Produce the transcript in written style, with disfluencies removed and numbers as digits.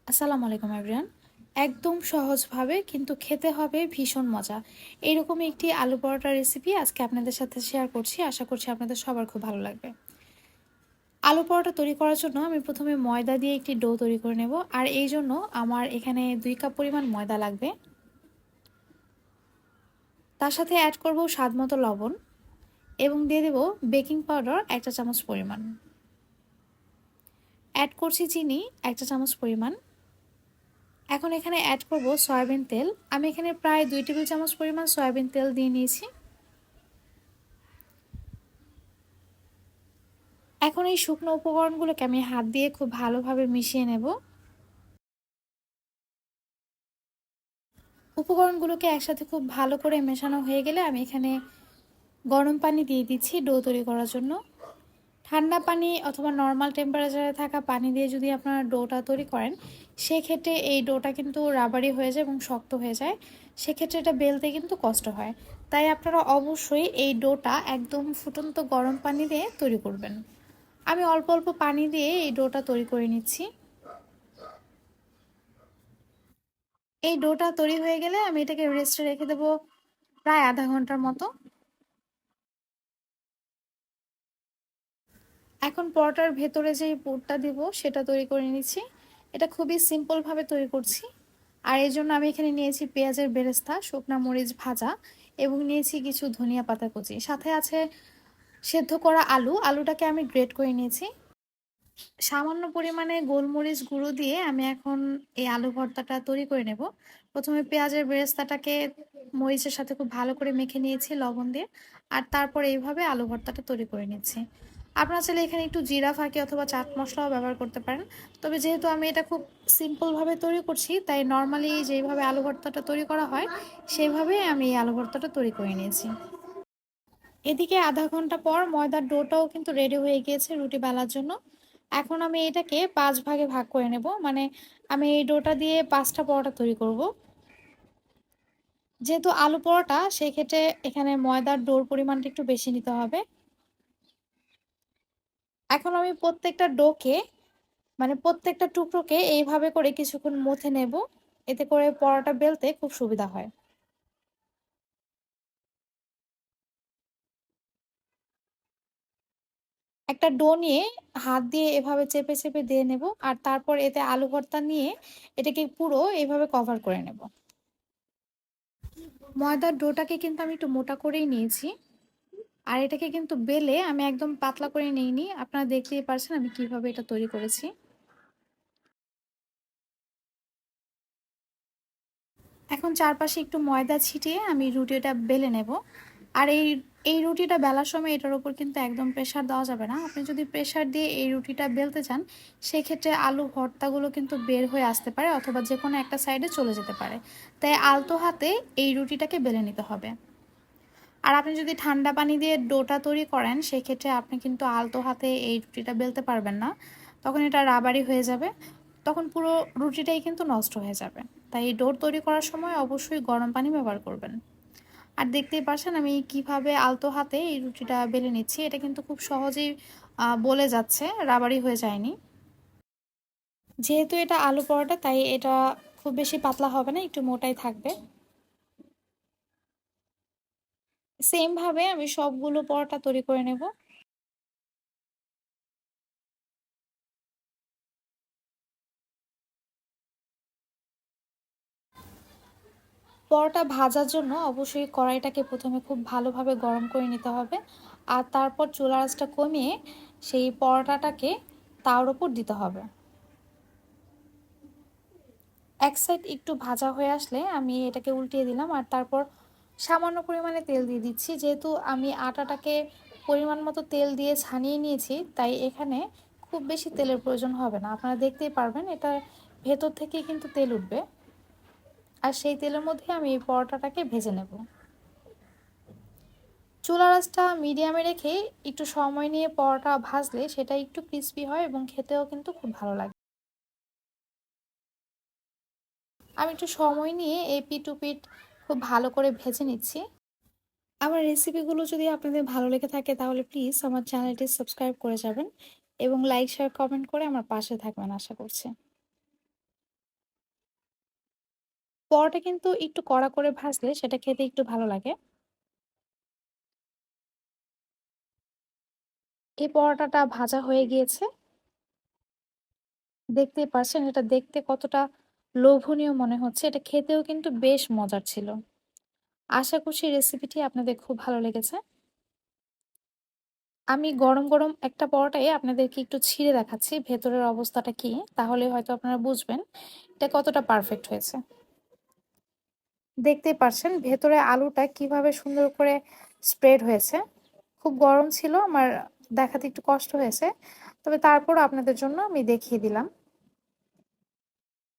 আসসালামু আলাইকুম এভরিওয়ান। একদম সহজভাবে কিন্তু খেতে হবে ভীষণ মজা। এইরকমই একটি আলু পরোটা রেসিপি আজকে আপনাদের সাথে শেয়ার করছি। আশা করছি আপনাদের সবার খুব ভালো লাগবে। আলু পরোটা তৈরি করার জন্য আমি প্রথমে ময়দা দিয়ে একটি ডো তৈরি করে নেব। আর এই জন্য আমার এখানে 2 কাপ পরিমাণ ময়দা লাগবে। তার সাথে অ্যাড করব স্বাদমতো লবণ এবং দিয়ে দেব বেকিং পাউডার 1 চা চামচ পরিমাণ। অ্যাড করছি চিনি 1 চা চামচ পরিমাণ। এখন এখানে অ্যাড করব সয়াবিন তেল। আমি এখানে প্রায় 2 টেবিল চামচ পরিমাণ সয়াবিন তেল দিয়ে নিয়েছি। এখন এই শুকনো উপকরণগুলোকে আমি হাত দিয়ে খুব ভালোভাবে মিশিয়ে নেব। উপকরণগুলোকে একসাথে খুব ভালো করে মেশানো হয়ে গেলে আমি এখানে গরম পানি দিয়ে দিচ্ছি ডো তৈরি করার জন্য। ঠান্ডা পানি অথবা নর্মাল টেম্পারেচারে থাকা পানি দিয়ে যদি আপনারা ডোটা তৈরি করেন, সেক্ষেত্রে এই ডোটা কিন্তু রাবারি হয়ে যায় এবং শক্ত হয়ে যায়। সেক্ষেত্রে এটা বেলতে কিন্তু কষ্ট হয়। তাই আপনারা অবশ্যই এই ডোটা একদম ফুটন্ত গরম পানি দিয়ে তৈরি করবেন। আমি অল্প অল্প পানি দিয়ে এই ডোটা তৈরি করে নিচ্ছি। এই ডোটা তৈরি হয়ে গেলে আমি এটাকে রেস্টে রেখে দেবো প্রায় আধা ঘন্টার মতো। এখন পরোটার ভেতরে যে পুরটা দিব সেটা তৈরি করে নিচ্ছি। এটা খুবই সিম্পলভাবে তৈরি করছি। আর এই জন্য আমি এখানে নিয়েছি পেঁয়াজের বেরেস্তা, শুকনা মরিচ ভাজা এবং নিয়েছি কিছু ধনিয়া পাতা কুচি। সাথে আছে সেদ্ধ করা আলুটাকে আমি গ্রেট করে নিয়েছি। সামান্য পরিমাণে গোলমরিচ গুঁড়ো দিয়ে আমি এখন এই আলু ভর্তাটা তৈরি করে নেব। প্রথমে পেঁয়াজের বেরেস্তাটাকে মরিচের সাথে খুব ভালো করে মেখে নিয়েছি লবণ দিয়ে। আর তারপর এইভাবে আলু ভর্তাটা তৈরি করে নিচ্ছি। আপনারা চাইলে এখানে একটু জিরা ফাঁকি অথবা চাট মশলাও ব্যবহার করতে পারেন। তবে যেহেতু আমি এটা খুব সিম্পলভাবে তৈরি করছি, তাই নর্মালি যেইভাবে আলু ভর্তাটা তৈরি করা হয় সেইভাবেই আমি এই আলু ভর্তাটা তৈরি করে নিয়েছি। এদিকে আধা ঘন্টা পর ময়দার ডোটাও কিন্তু রেডি হয়ে গিয়েছে রুটি বেলার জন্য। এখন আমি এটাকে 5 ভাগে ভাগ করে নেব। মানে আমি এই ডোটা দিয়ে 5টা পরোটা তৈরি করব। যেহেতু আলু পরোটা, সেক্ষেত্রে এখানে ময়দার ডোর পরিমাণটা একটু বেশি নিতে হবে। এখন আমি প্রত্যেকটা টুকরোকে এইভাবে করে কিছুক্ষণ মথে নেব। এতে করে পরোটা বেলতে খুব সুবিধা হয়। একটা ডো নিয়ে হাত দিয়ে এভাবে চেপে চেপে দিয়ে নেব। আর তারপর এতে আলু ভর্তা নিয়ে এটাকে পুরো এইভাবে কভার করে নেব। ময়দার ডোটাকে কিন্তু আমি একটু মোটা করেই নিয়েছি। আর এটাকে কিন্তু বেলে আমি একদম পাতলা করে নিইনি। আপনারা দেখতেই পারছেন আমি কিভাবে এটা তৈরি করেছি। এখন চারপাশে একটু ময়দা ছিটিয়ে আমি রুটিটা বেলে নেব। আর এই রুটিটা বেলার সময় এটার উপর কিন্তু একদম প্রেসার দেওয়া যাবে না। আপনি যদি প্রেসার দিয়ে এই রুটিটা বেলতে চান, সেক্ষেত্রে আলু ভর্তাগুলো কিন্তু বের হয়ে আসতে পারে অথবা যে কোনো একটা সাইডে চলে যেতে পারে। তাই আলতো হাতে এই রুটিটাকে বেলে নিতে হবে। আর আপনি যদি ঠান্ডা পানি দিয়ে ডোটা তৈরি করেন, সেক্ষেত্রে আপনি কিন্তু আলতো হাতে এই রুটিটা বেলতে পারবেন না। তখন এটা রাবারি হয়ে যাবে। তখন পুরো রুটিটাই কিন্তু নষ্ট হয়ে যাবে। তাই এই ডো তৈরি করার সময় অবশ্যই গরম পানি ব্যবহার করবেন। আর দেখতেই পাচ্ছেন আমি কিভাবে আলতো হাতে এই রুটিটা বেলে নিচ্ছি। এটা কিন্তু খুব সহজেই বলে যাচ্ছে, রাবারি হয়ে যায়নি। যেহেতু এটা আলু পরোটা, তাই এটা খুব বেশি পাতলা হবে না, একটু মোটাই থাকবে। সেম ভাবে আমি সবগুলো পরোটা তৈরি করে নেব। পরোটা ভাজার জন্য অবশ্যই কড়াইটাকে প্রথমে খুব ভালোভাবে গরম করে নিতে হবে। আর তারপর চুলার আঁচটা কমিয়ে সেই পরোটাটাকে তাওয়ার উপর দিতে হবে। এক সাইড একটু ভাজা হয়ে আসলে আমি এটাকে উল্টিয়ে দিলাম। আর তারপর সামান্য পরিমাণে তেল দিয়ে দিচ্ছি। যেহেতু আমি আটাটাকে পরিমাণ মতো তেল দিয়ে ছানিয়ে নিয়েছি, তাই এখানে খুব বেশি তেলের প্রয়োজন হবে না। আপনারা দেখতেই পারবেন এটা ভেতর থেকেই কিন্তু তেল উঠবে। আর সেই তেলের মধ্যে আমি এই পরোটাটাকে ভেজে নেব। চুলার আঁচটা মিডিয়ামে রেখে একটু সময় নিয়ে পরোটা ভাজলে সেটা একটু ক্রিস্পি হয় এবং খেতেও কিন্তু খুব ভালো লাগে। আমি একটু সময় নিয়ে এপিট ওপিট খুব ভালো করে ভেজে নিচ্ছি। আমার রেসিপিগুলো যদি আপনাদের ভালো লেগে থাকে, তাহলে প্লিজ আমার চ্যানেলটি সাবস্ক্রাইব করে যাবেন এবং লাইক শেয়ার কমেন্ট করে আমার পাশে থাকবেন আশা করছি। পরোটা কিন্তু একটু কড়া করে ভাজলে সেটা খেতে একটু ভালো লাগে। এই পরোটাটা ভাজা হয়ে গিয়েছে। দেখতেই পারছেন এটা দেখতে কতটা লোভনীয় মনে হচ্ছে। এটা খেতেও কিন্তু বেশ মজার ছিল। আশা করছি রেসিপিটি আপনাদের খুব ভালো লেগেছে। আমি গরম, গরম একটা পরোটায় আপনাদেরকে একটু ছিঁড়ে দেখাচ্ছি ভেতরের অবস্থাটা কি। তাহলে হয়তো আপনারা বুঝবেন এটা কতটা পারফেক্ট হয়েছে। দেখতেই পারছেন ভেতরে আলুটা কিভাবে সুন্দর করে স্প্রেড হয়েছে। খুব গরম ছিল, আমার দেখাতে একটু কষ্ট হয়েছে। তবে তারপরও আপনাদের জন্য আমি দেখিয়ে দিলাম।